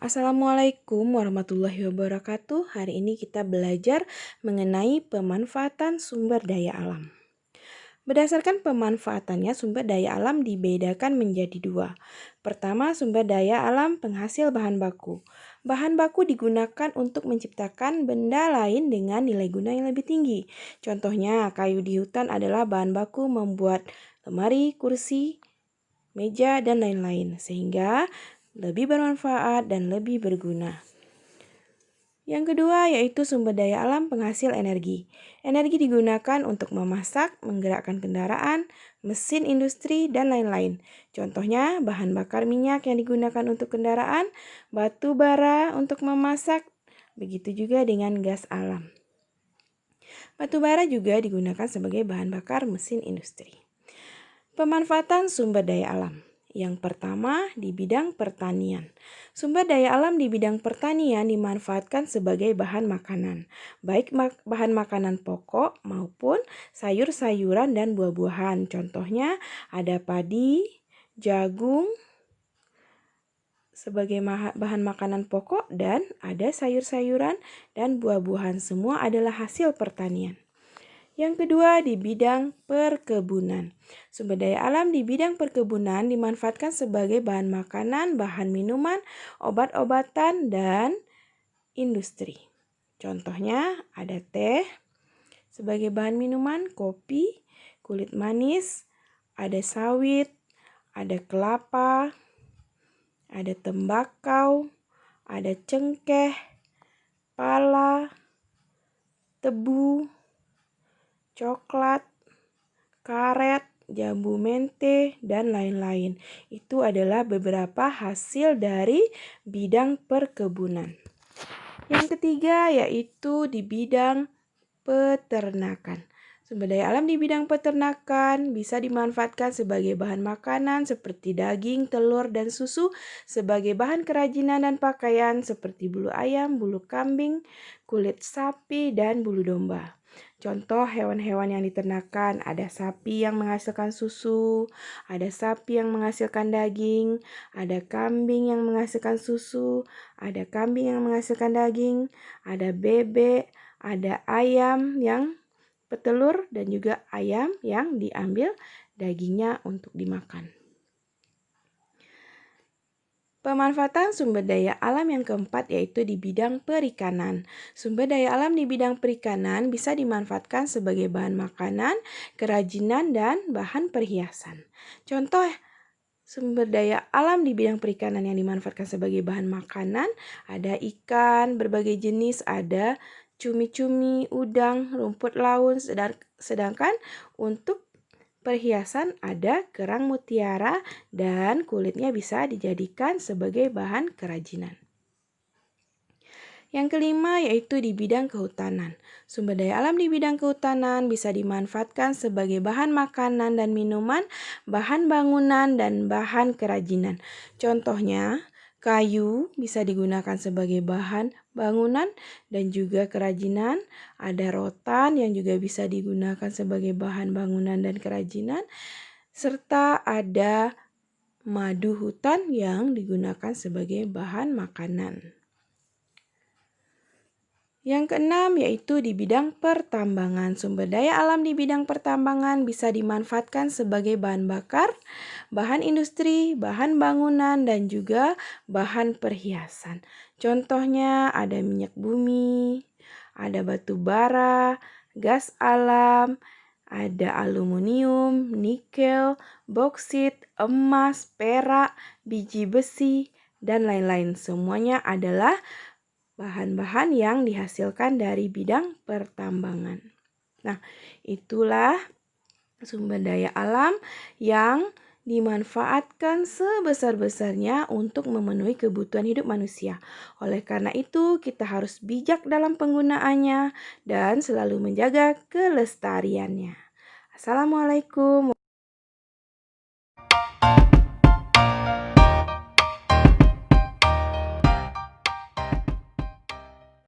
Assalamualaikum warahmatullahi wabarakatuh. Hari ini kita belajar mengenai pemanfaatan sumber daya alam. Berdasarkan pemanfaatannya, sumber daya alam dibedakan menjadi dua. Pertama, sumber daya alam penghasil bahan baku. Bahan baku digunakan untuk menciptakan benda lain dengan nilai guna yang lebih tinggi. Contohnya, kayu di hutan adalah bahan baku membuat lemari, kursi, meja, dan lain-lain. Sehingga lebih bermanfaat dan lebih berguna. Yang kedua yaitu sumber daya alam penghasil energi. Energi digunakan untuk memasak, menggerakkan kendaraan, mesin industri, dan lain-lain. Contohnya bahan bakar minyak yang digunakan untuk kendaraan, batu bara untuk memasak, begitu juga dengan gas alam. Batu bara juga digunakan sebagai bahan bakar mesin industri. Pemanfaatan sumber daya alam. Yang pertama, di bidang pertanian. Sumber daya alam di bidang pertanian dimanfaatkan sebagai bahan makanan, baik bahan makanan pokok maupun sayur-sayuran dan buah-buahan. Contohnya ada padi, jagung sebagai bahan makanan pokok dan ada sayur-sayuran dan buah-buahan. Semua adalah hasil pertanian. Yang kedua, di bidang perkebunan. Sumber daya alam di bidang perkebunan dimanfaatkan sebagai bahan makanan, bahan minuman, obat-obatan, dan industri. Contohnya ada teh sebagai bahan minuman, kopi, kulit manis, ada sawit, ada kelapa, ada tembakau, ada cengkeh, pala, tebu, coklat, karet, jambu mente, dan lain-lain. Itu adalah beberapa hasil dari bidang perkebunan. Yang ketiga yaitu di bidang peternakan. Sumber daya alam di bidang peternakan bisa dimanfaatkan sebagai bahan makanan seperti daging, telur, dan susu, sebagai bahan kerajinan dan pakaian seperti bulu ayam, bulu kambing, kulit sapi, dan bulu domba. Contoh hewan-hewan yang diternakan, ada sapi yang menghasilkan susu, ada sapi yang menghasilkan daging, ada kambing yang menghasilkan susu, ada kambing yang menghasilkan daging, ada bebek, ada ayam yang petelur, dan juga ayam yang diambil dagingnya untuk dimakan. Pemanfaatan sumber daya alam yang keempat yaitu di bidang perikanan. Sumber daya alam di bidang perikanan bisa dimanfaatkan sebagai bahan makanan, kerajinan, dan bahan perhiasan. Contoh sumber daya alam di bidang perikanan yang dimanfaatkan sebagai bahan makanan ada ikan berbagai jenis, ada cumi-cumi, udang, rumput laut, sedangkan untuk perhiasan ada kerang mutiara dan kulitnya bisa dijadikan sebagai bahan kerajinan. Yang kelima yaitu di bidang kehutanan. Sumber daya alam di bidang kehutanan bisa dimanfaatkan sebagai bahan makanan dan minuman, bahan bangunan, dan bahan kerajinan. Contohnya, kayu bisa digunakan sebagai bahan bangunan dan juga kerajinan. Ada rotan yang juga bisa digunakan sebagai bahan bangunan dan kerajinan. Serta ada madu hutan yang digunakan sebagai bahan makanan. Yang keenam yaitu di bidang pertambangan. Sumber daya alam di bidang pertambangan bisa dimanfaatkan sebagai bahan bakar, bahan industri, bahan bangunan, dan juga bahan perhiasan. Contohnya ada minyak bumi, ada batu bara, gas alam, ada aluminium, nikel, boksit, emas, perak, biji besi, dan lain-lain. Semuanya adalah bahan-bahan yang dihasilkan dari bidang pertambangan. Nah, itulah sumber daya alam yang dimanfaatkan sebesar-besarnya untuk memenuhi kebutuhan hidup manusia. Oleh karena itu, kita harus bijak dalam penggunaannya dan selalu menjaga kelestariannya. Assalamualaikum.